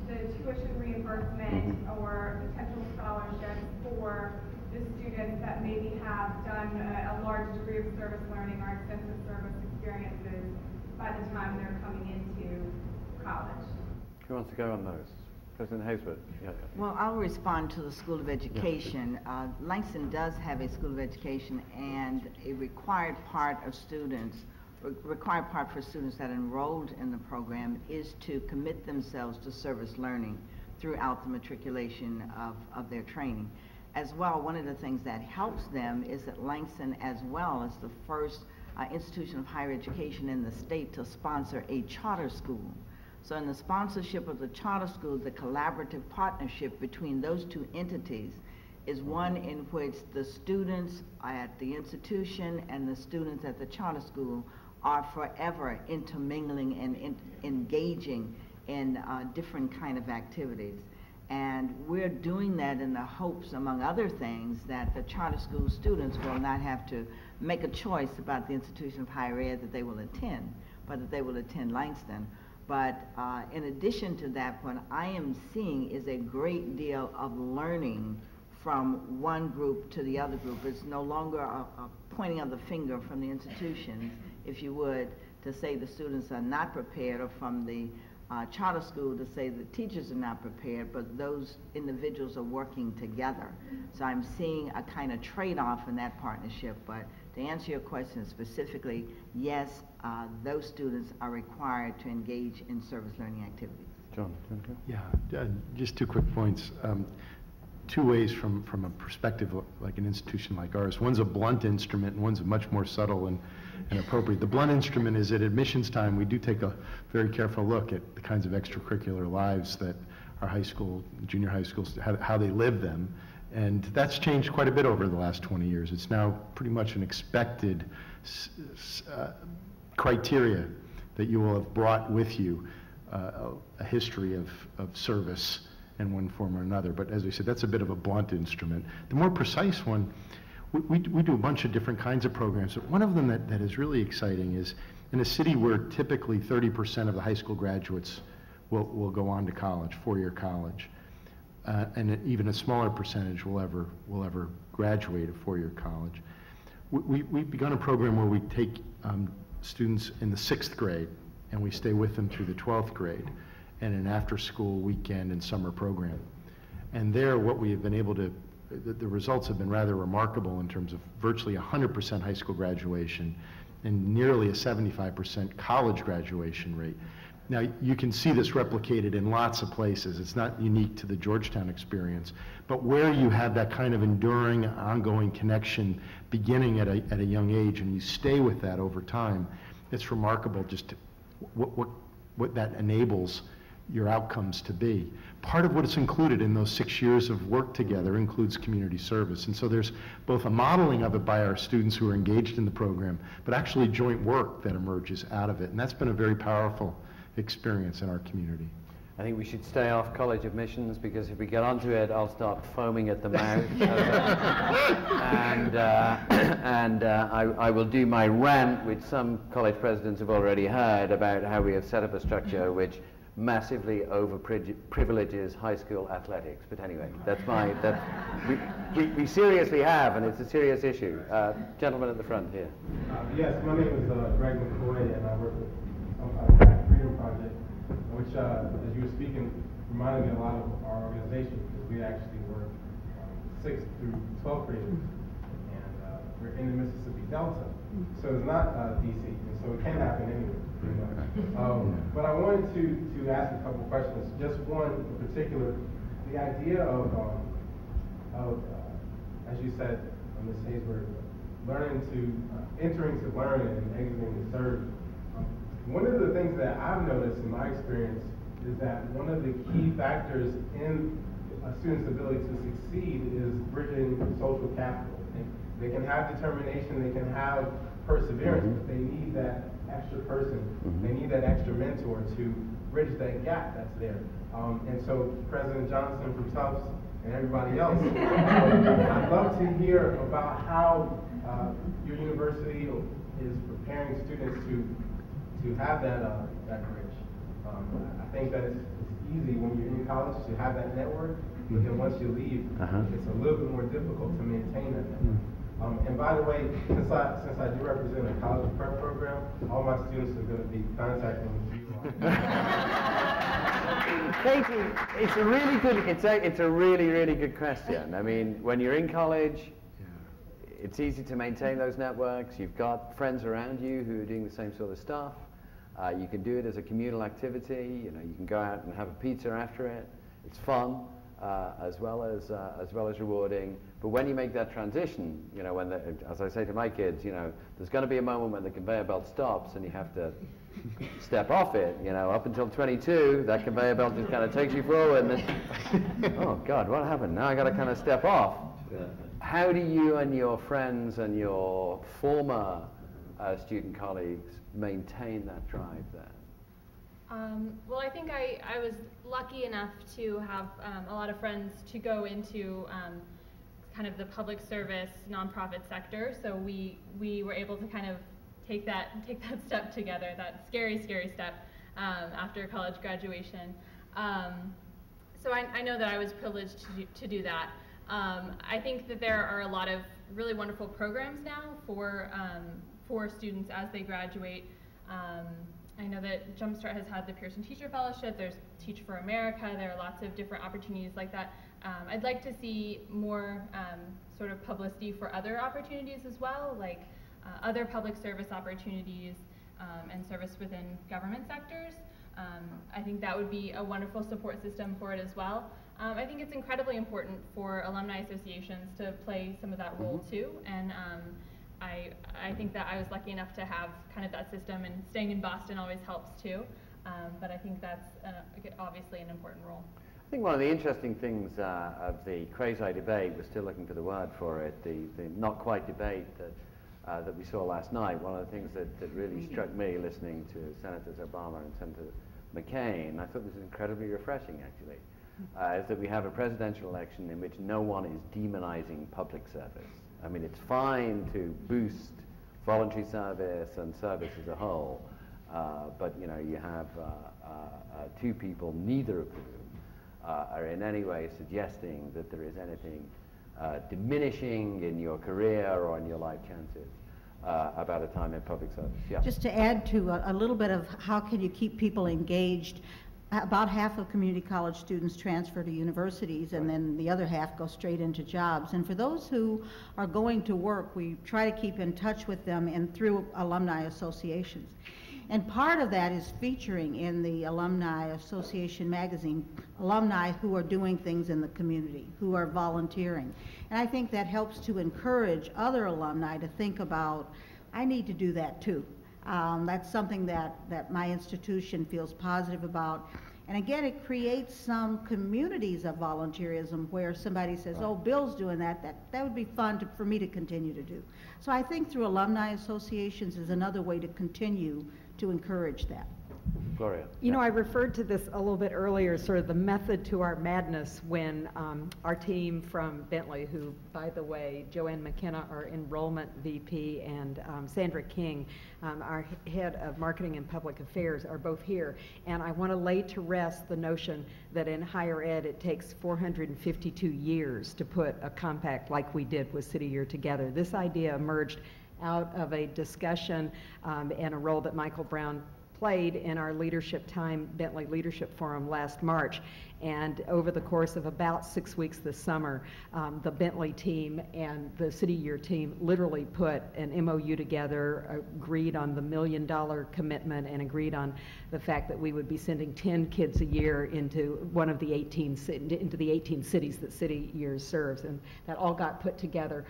the tuition reimbursement or potential scholarships for the students that maybe have done a large degree of service learning or extensive service experiences by the time they're coming into college. Who wants to go on those? President Haysbert. Yeah. Well, I'll respond to the School of Education. Langston does have a School of Education, and a required part for students that enrolled in the program is to commit themselves to service learning throughout the matriculation of their training. As well, one of the things that helps them is that Langston, as well, is the first institution of higher education in the state to sponsor a charter school. So in the sponsorship of the charter school, the collaborative partnership between those two entities is one in which the students at the institution and the students at the charter school are forever intermingling and engaging in different kind of activities. And we're doing that in the hopes, among other things, that the charter school students will not have to make a choice about the institution of higher ed that they will attend, but that they will attend Langston. But in addition to that, what I am seeing is a great deal of learning from one group to the other group. It's no longer a pointing of the finger from the institutions, if you would, to say the students are not prepared, or from the charter school to say the teachers are not prepared, but those individuals are working together. So I'm seeing a kind of trade-off in that partnership. But to answer your question specifically, yes, those students are required to engage in service learning activities. John, yeah, just 2 quick points. 2 ways from a perspective like an institution like ours. One's a blunt instrument, and one's a much more subtle and appropriate. The blunt instrument is at admissions time, we do take a very careful look at the kinds of extracurricular lives that our high school, junior high schools, how they live them. And that's changed quite a bit over the last 20 years. It's now pretty much an expected criteria that you will have brought with you a history of service in one form or another. But as we said, that's a bit of a blunt instrument. The more precise one, we do a bunch of different kinds of programs. But one of them that is really exciting is in a city where typically 30% of the high school graduates will go on to college, four-year college, and even a smaller percentage will ever graduate a four-year college. We've begun a program where we take students in the 6th grade and we stay with them through the 12th grade and an after-school weekend and summer program. And there, what we have been able to, the results have been rather remarkable in terms of virtually 100% high school graduation and nearly a 75% college graduation rate. Now, you can see this replicated in lots of places. It's not unique to the Georgetown experience, but where you have that kind of enduring, ongoing connection beginning at a young age and you stay with that over time, it's remarkable just what that enables your outcomes to be. Part of what is included in those 6 years of work together includes community service. And so there's both a modeling of it by our students who are engaged in the program, but actually joint work that emerges out of it. And that's been a very powerful experience in our community. I think we should stay off college admissions, because if we get onto it, I'll start foaming at the mouth. I will do my rant, which some college presidents have already heard, about how we have set up a structure which massively over-privileges high school athletics. But anyway, we seriously have, and it's a serious issue. Gentleman at the front here. Yes, my name is Greg McCoy, and I work with some Black Freedom Project, which, as you were speaking, reminded me a lot of our organization, because we actually work 6th through 12th graders, and we're in the Mississippi Delta, so it's not DC, and so it can happen anywhere, pretty much. But I wanted to ask a couple questions. Just one in particular, the idea of as you said, Ms. Haysbert, entering to learn and exiting to serve. One of the things that I've noticed in my experience is that one of the key factors in a student's ability to succeed is bridging social capital. They can have determination, they can have perseverance, but they need that extra person, they need that extra mentor to bridge that gap that's there. And so President Johnson from Tufts and everybody else, I'd love to hear about how your university is preparing students to have that bridge. I think that it's easy when you're in college to have that network, but then once you leave, it's a little bit more difficult to maintain that network. And by the way, since I do represent a college prep program, all my students are going to be contacting you. Katie, it's a really good, it's a really, really good question. I mean, when you're in college, it's easy to maintain those networks. You've got friends around you who are doing the same sort of stuff. You can do it as a communal activity. You know, you can go out and have a pizza after it. It's fun, as well as rewarding. But when you make that transition, you know, as I say to my kids, you know, there's going to be a moment when the conveyor belt stops and you have to step off it. You know, up until 22, that conveyor belt just kind of takes you forward. And then, oh God, what happened? Now I got to kind of step off. How do you and your friends and your former student colleagues maintain that drive there? Well, I think I was lucky enough to have a lot of friends to go into kind of the public service nonprofit sector. So we were able to kind of take that step together, that scary step after college graduation. So I know that I was privileged to do that. I think that there are a lot of really wonderful programs now for students as they graduate. I know that Jumpstart has had the Pearson Teacher Fellowship, there's Teach for America, there are lots of different opportunities like that. I'd like to see more sort of publicity for other opportunities as well, like other public service opportunities and service within government sectors. I think that would be a wonderful support system for it as well. I think it's incredibly important for alumni associations to play some of that role too, and I think that I was lucky enough to have kind of that system, and staying in Boston always helps too, but I think that's obviously an important role. I think one of the interesting things of the quasi debate, we're still looking for the word for it, the not quite debate that we saw last night. One of the things that really struck me listening to Senators Obama and Senator McCain, I thought this was incredibly refreshing actually, is that we have a presidential election in which no one is demonizing public service. I mean, it's fine to boost voluntary service and service as a whole, but you know, you have two people, neither of whom are in any way suggesting that there is anything diminishing in your career or in your life chances about a time in public service. Yeah. Just to add to a little bit of how can you keep people engaged, about half of community college students transfer to universities, and then the other half go straight into jobs. And for those who are going to work, we try to keep in touch with them and through alumni associations. And part of that is featuring in the Alumni Association magazine alumni who are doing things in the community, who are volunteering. And I think that helps to encourage other alumni to think about, I need to do that too. That's something that my institution feels positive about. And again, it creates some communities of volunteerism where somebody says, oh, Bill's doing that would be fun for me to continue to do. So I think through alumni associations is another way to continue to encourage that. Gloria. You know, I referred to this a little bit earlier, sort of the method to our madness, when our team from Bentley, who, by the way, Joanne McKenna, our enrollment VP, and Sandra King, our head of marketing and public affairs, are both here. And I want to lay to rest the notion that in higher ed it takes 452 years to put a compact like we did with City Year together. This idea emerged out of a discussion and a role that Michael Brown played in our Leadership Time Bentley Leadership Forum last March. And over the course of about 6 weeks this summer, the Bentley team and the City Year team literally put an MOU together, agreed on the $1 million commitment, and agreed on the fact that we would be sending 10 kids a year into one of the 18 cities that City Year serves. And that all got put together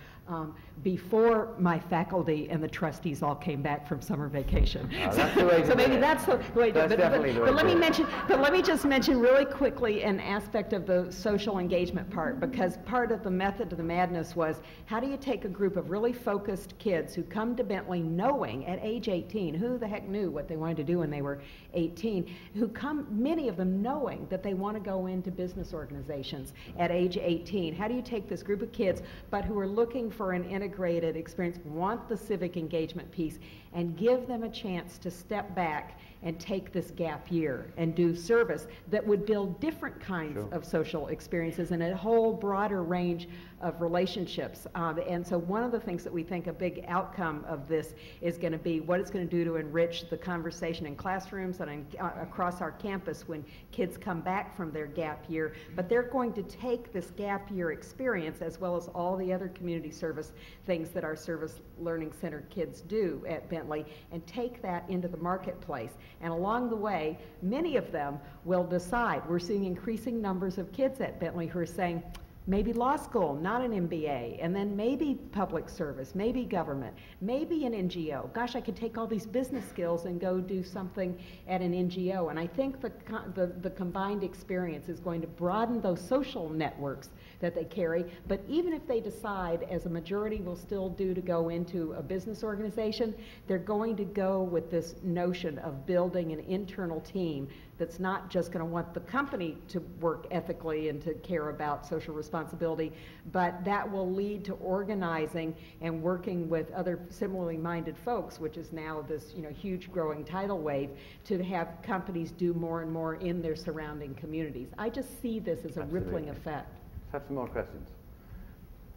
before my faculty and the trustees all came back from summer vacation. That's the way so maybe that's the way to That's definitely the way to do it. But let me just mention really quickly an aspect of the social engagement part, because part of the method to the madness was, how do you take a group of really focused kids who come to Bentley knowing at age 18, who the heck knew what they wanted to do when they were 18, who come, many of them knowing that they want to go into business organizations at age 18. How do you take this group of kids, but who are looking for an integrated experience, want the civic engagement piece, and give them a chance to step back and take this gap year and do service that would build different kinds of social experiences and a whole broader range of relationships. And so one of the things that we think a big outcome of this is going to be what it's going to do to enrich the conversation in classrooms and across our campus when kids come back from their gap year. But they're going to take this gap year experience, as well as all the other community service things that our Service Learning Center kids do at Bentley, and take that into the marketplace. And along the way, many of them will decide. We're seeing increasing numbers of kids at Bentley who are saying, maybe law school, not an MBA, and then maybe public service, maybe government, maybe an NGO. Gosh, I could take all these business skills and go do something at an NGO. And I think the combined experience is going to broaden those social networks that they carry. But even if they decide, as a majority will still do, to go into a business organization, they're going to go with this notion of building an internal team that's not just going to want the company to work ethically and to care about social responsibility, but that will lead to organizing and working with other similarly minded folks, which is now this huge growing tidal wave, to have companies do more and more in their surrounding communities. I just see this as a rippling effect. Let's have some more questions.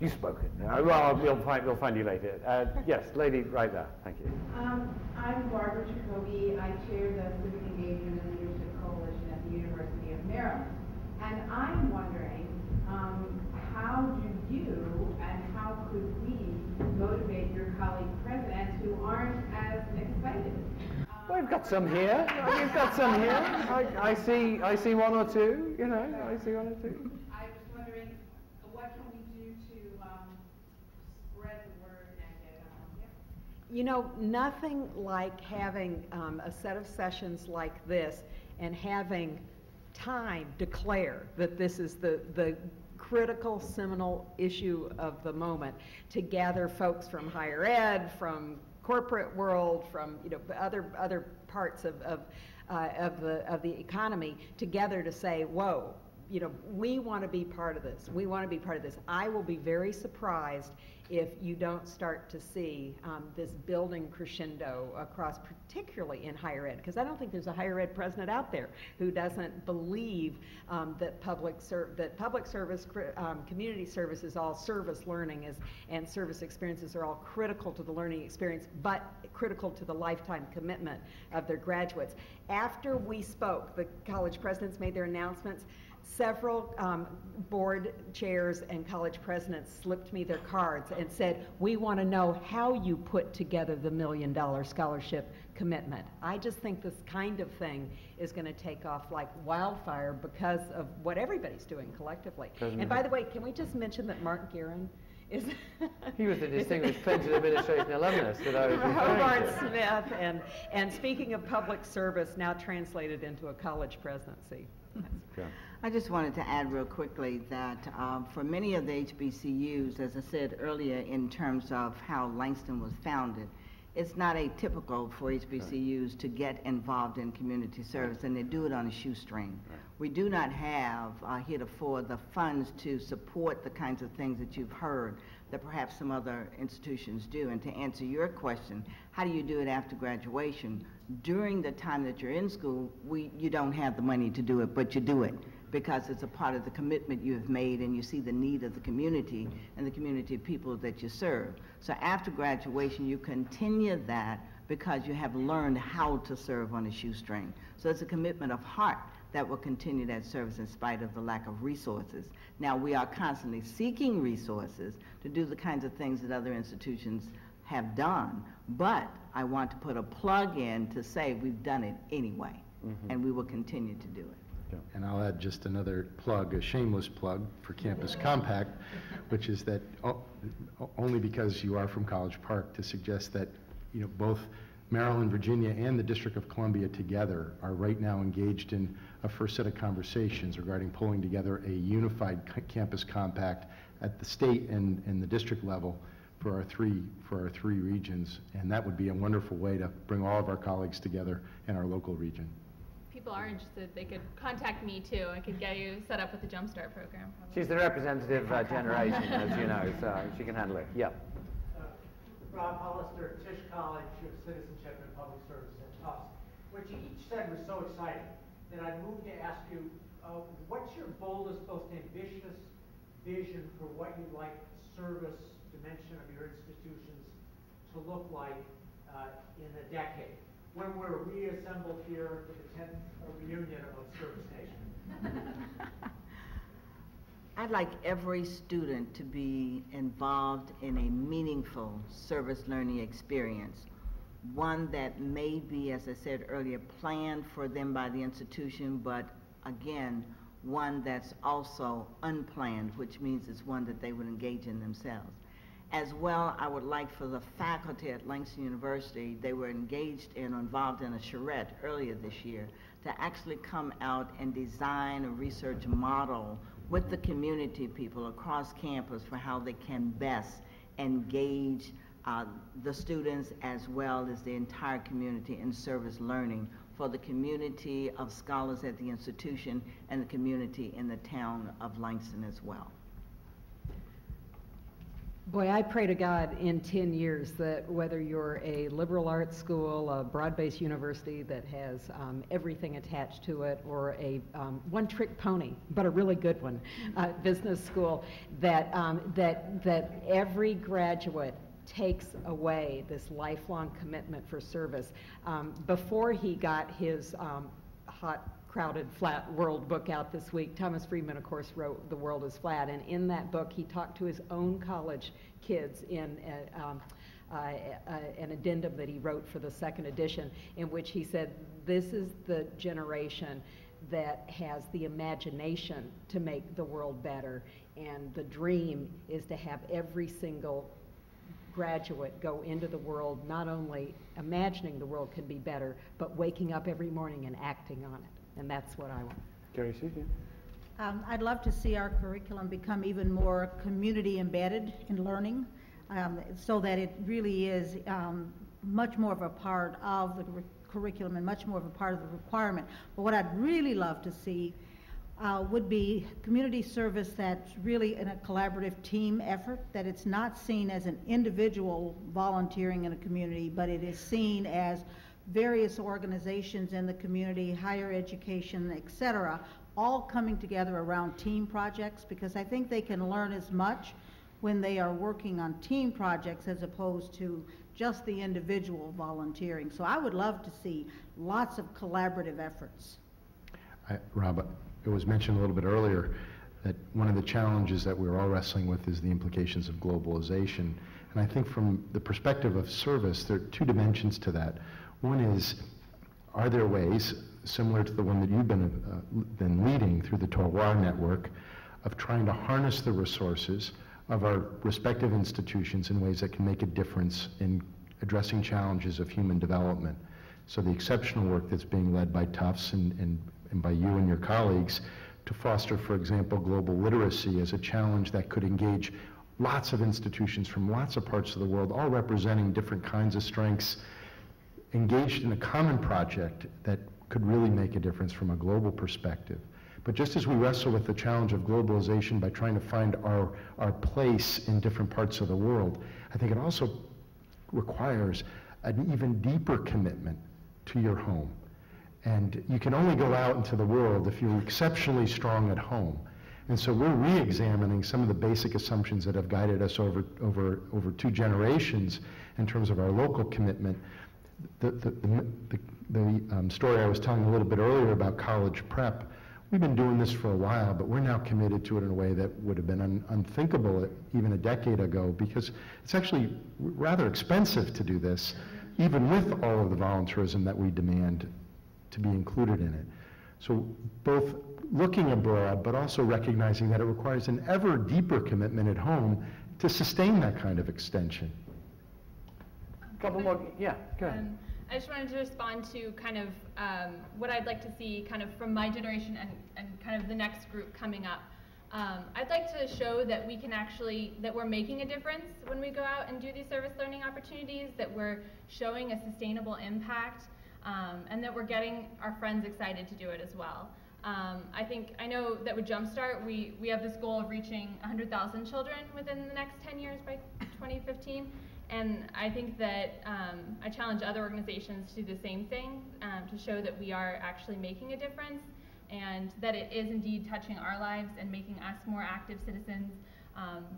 You've spoken. Well, we'll find you later. Yes, lady right there. Thank you. I'm Barbara Jacoby. I chair the Civic Engagement and Leadership Coalition at the University of Maryland. And I'm wondering, how do you and how could we motivate your colleague presidents who aren't as excited? Well, we've got some here. We've got some here. I see one or two. I see one or two. I was wondering, what can we do to spread the word and get it out here? Nothing like having a set of sessions like this and having time declare that this is the critical, seminal issue of the moment, to gather folks from higher ed, from corporate world, from other parts of the economy together to say, whoa, you know, we want to be part of this. We want to be part of this. I will be very surprised if you don't start to see this building crescendo across, particularly in higher ed, because I don't think there's a higher ed president out there who doesn't believe that public service, community service is all service learning and service experiences are all critical to the learning experience, but critical to the lifetime commitment of their graduates. After we spoke, the college presidents made their announcements. Several board chairs and college presidents slipped me their cards and said, we want to know how you put together the $1 million scholarship commitment. I just think this kind of thing is going to take off like wildfire because of what everybody's doing collectively. And by the way, can we just mention that Mark Guerin is... He was the distinguished Clinton administration alumnus that I was referring to. Smith, and speaking of public service, now translated into a college presidency. Okay. I just wanted to add real quickly that for many of the HBCUs, as I said earlier, in terms of how Langston was founded, it's not atypical for HBCUs to get involved in community service, and they do it on a shoestring. Right. We do not have heretofore the funds to support the kinds of things that you've heard that perhaps some other institutions do. And to answer your question, how do you do it after graduation? During the time that you're in school, you don't have the money to do it, but you do it because it's a part of the commitment you have made, and you see the need of the community and the community of people that you serve. So after graduation, you continue that because you have learned how to serve on a shoestring. So it's a commitment of heart that will continue that service in spite of the lack of resources. Now, we are constantly seeking resources to do the kinds of things that other institutions have done, but I want to put a plug in to say we've done it anyway, and we will continue to do it. And I'll add just another plug, a shameless plug for Campus Compact, which is that only because you are from College Park, to suggest that, you know, both Maryland, Virginia, and the District of Columbia together are right now engaged in a first set of conversations regarding pulling together a unified campus compact at the state and the district level for our three regions, and that would be a wonderful way to bring all of our colleagues together in our local region. People are interested, they could contact me too. I could get you set up with the Jumpstart program. Probably. She's the representative generation, as you know, so she can handle it. Yep. Rob Hollister, Tisch College of Citizenship and Public Service at Tufts. What you each said was so exciting that I moved to ask you, what's your boldest, most ambitious vision for what you'd like the service dimension of your institutions to look like in a decade, when we're reassembled here for the 10th reunion of ServiceNation? I'd like every student to be involved in a meaningful service learning experience, one that may be, as I said earlier, planned for them by the institution, but again, one that's also unplanned, which means it's one that they would engage in themselves. As well, I would like for the faculty at Langston University, they were engaged in or involved in a charrette earlier this year, to actually come out and design a research model with the community people across campus for how they can best engage the students as well as the entire community in service learning for the community of scholars at the institution and the community in the town of Langston as well. Boy, I pray to God in 10 years that whether you're a liberal arts school, a broad-based university that has everything attached to it, or a one-trick pony, but a really good one, business school, that every graduate takes away this lifelong commitment for service. Before he got his hot, crowded, flat world book out this week, Thomas Friedman, of course, wrote The World is Flat, and in that book he talked to his own college kids in an addendum that he wrote for the second edition, in which he said, this is the generation that has the imagination to make the world better, and the dream is to have every single graduate go into the world not only imagining the world can be better, but waking up every morning and acting on it. And that's what I want. Gary Susan. I'd love to see our curriculum become even more community embedded in learning, so that it really is much more of a part of the curriculum and much more of a part of the requirement. But what I'd really love to see would be community service that's really in a collaborative team effort, that it's not seen as an individual volunteering in a community, but it is seen as various organizations in the community, higher education, et cetera, all coming together around team projects, because I think they can learn as much when they are working on team projects as opposed to just the individual volunteering. So I would love to see lots of collaborative efforts. Rob, it was mentioned a little bit earlier that one of the challenges that we're all wrestling with is the implications of globalization. And I think from the perspective of service, there are two dimensions to that. One is, are there ways, similar to the one that you've been leading through the Terroir Network, of trying to harness the resources of our respective institutions in ways that can make a difference in addressing challenges of human development? So the exceptional work that's being led by Tufts and by you and your colleagues to foster, for example, global literacy as a challenge that could engage lots of institutions from lots of parts of the world, all representing different kinds of strengths, engaged in a common project that could really make a difference from a global perspective. But just as we wrestle with the challenge of globalization by trying to find our place in different parts of the world, I think it also requires an even deeper commitment to your home. And you can only go out into the world if you're exceptionally strong at home. And so we're re-examining some of the basic assumptions that have guided us over 2 generations in terms of our local commitment. The story I was telling a little bit earlier about college prep, we've been doing this for a while, but we're now committed to it in a way that would have been unthinkable even a decade ago, because it's actually rather expensive to do this, even with all of the volunteerism that we demand to be included in it. So both looking abroad, but also recognizing that it requires an ever deeper commitment at home to sustain that kind of extension. Couple more, yeah, go ahead. I just wanted to respond to kind of what I'd like to see kind of from my generation and kind of the next group coming up. I'd like to show that we can actually, that we're making a difference when we go out and do these service learning opportunities, that we're showing a sustainable impact, and that we're getting our friends excited to do it as well. I know that with Jumpstart, we have this goal of reaching 100,000 children within the next 10 years by 2015. And I think that I challenge other organizations to do the same thing, to show that we are actually making a difference and that it is indeed touching our lives and making us more active citizens,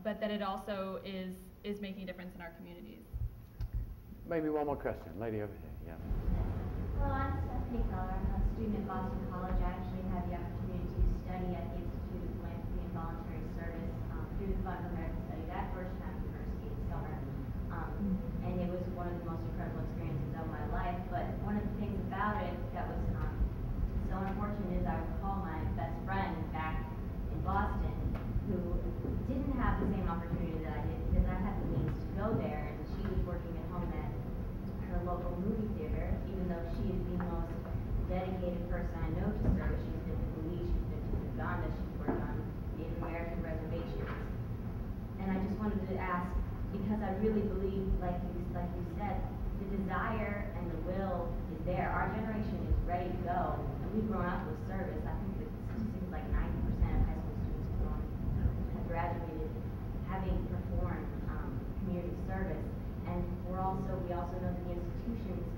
but that it also is making a difference in our communities. Maybe one more question. Lady over here, yeah. Well, I'm Stephanie Keller. I'm a student at Boston College. I actually had the opportunity to study at the Institute of Philanthropy and Voluntary Service through the Fund for American Studies at Georgetown University in summer. And it was one of the most incredible experiences of my life. But one of the things about it that was so unfortunate is I recall my best friend back in Boston who didn't have the same opportunity that I did, because I had the means to go there, and she was working at home at her local movie theater, even though she is the most dedicated person I know to service. She's been to Belize, she's been to Uganda, she's worked on Native American reservations. And I just wanted to ask, because I really believe, like you said, the desire and the will is there. Our generation is ready to go, and we've grown up with service. I think that statistics like 90% of high school students have graduated having performed community service. And we also know that the institutions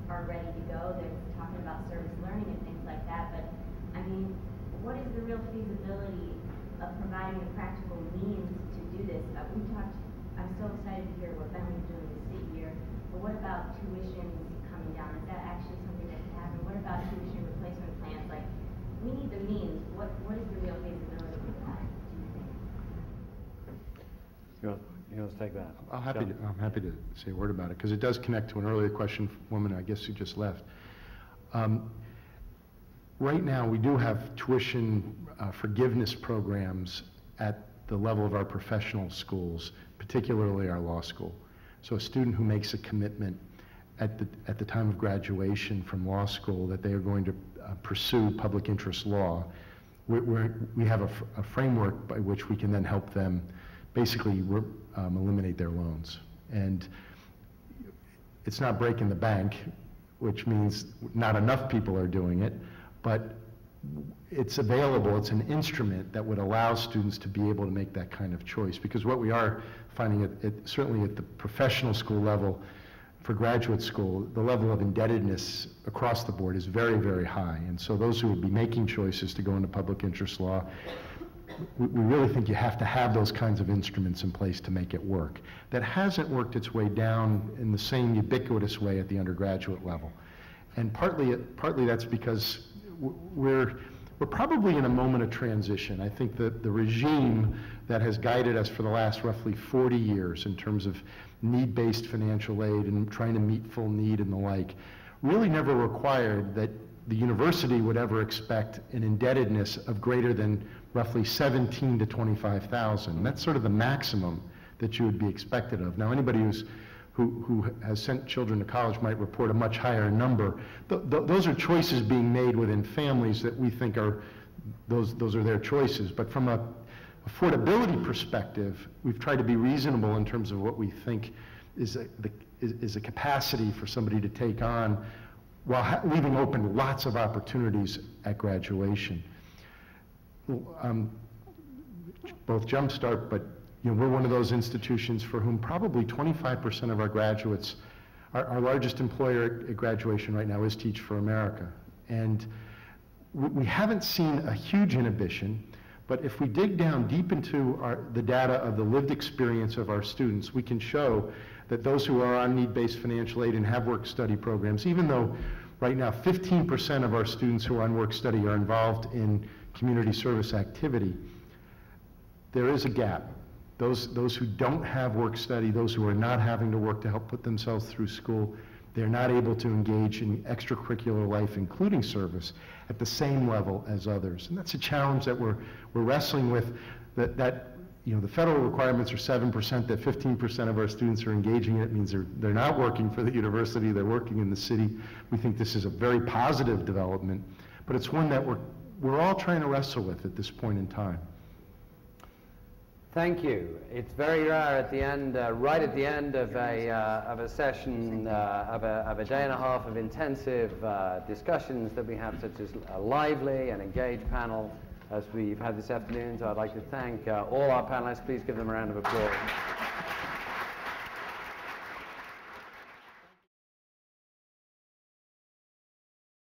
are ready to go. They're talking about service learning and things like that. But I mean, what is the real feasibility of providing the practical means to do this? I'm so excited to hear what Bentley's doing to sit here, but what about tuitions coming down? Is that actually something that can happen? What about tuition replacement plans? Like, we need the means. What is the real feasibility of that, do you think? You want to take that? I'm happy to say a word about it, because it does connect to an earlier question, woman, I guess who just left. Right now, we do have tuition forgiveness programs at the level of our professional schools, particularly our law school. So a student who makes a commitment at the time of graduation from law school that they are going to pursue public interest law, we have a framework by which we can then help them basically eliminate their loans. And it's not breaking the bank, which means not enough people are doing it, but it's available, it's an instrument that would allow students to be able to make that kind of choice. Because what we are finding, certainly at the professional school level, for graduate school, the level of indebtedness across the board is very, very high. And so those who would be making choices to go into public interest law, we really think you have to have those kinds of instruments in place to make it work. That hasn't worked its way down in the same ubiquitous way at the undergraduate level. And partly that's because we're probably in a moment of transition. I think that the regime that has guided us for the last roughly 40 years in terms of need-based financial aid and trying to meet full need and the like, really never required that the university would ever expect an indebtedness of greater than roughly 17 to 25,000. That's sort of the maximum that you would be expected of. Now, anybody who has sent children to college might report a much higher number. Those are choices being made within families that we think are, those are their choices. But from a affordability perspective, we've tried to be reasonable in terms of what we think is a capacity for somebody to take on while leaving open lots of opportunities at graduation. Both Jumpstart, but we're one of those institutions for whom probably 25% of our graduates, our largest employer at graduation right now is Teach for America. And we haven't seen a huge inhibition, but if we dig down deep into the data of the lived experience of our students, we can show that those who are on need-based financial aid and have work-study programs, even though right now 15% of our students who are on work-study are involved in community service activity, there is a gap. Those who don't have work-study, those who are not having to work to help put themselves through school, they're not able to engage in extracurricular life, including service, at the same level as others. And that's a challenge that we're wrestling with, that the federal requirements are 7%, that 15% of our students are engaging in it. It means they're not working for the university, they're working in the city. We think this is a very positive development, but it's one that we're all trying to wrestle with at this point in time. Thank you. It's very rare at the end, right at the end of a session, of a day and a half of intensive discussions, that we have such as a lively and engaged panel as we've had this afternoon. So I'd like to thank all our panelists. Please give them a round of applause.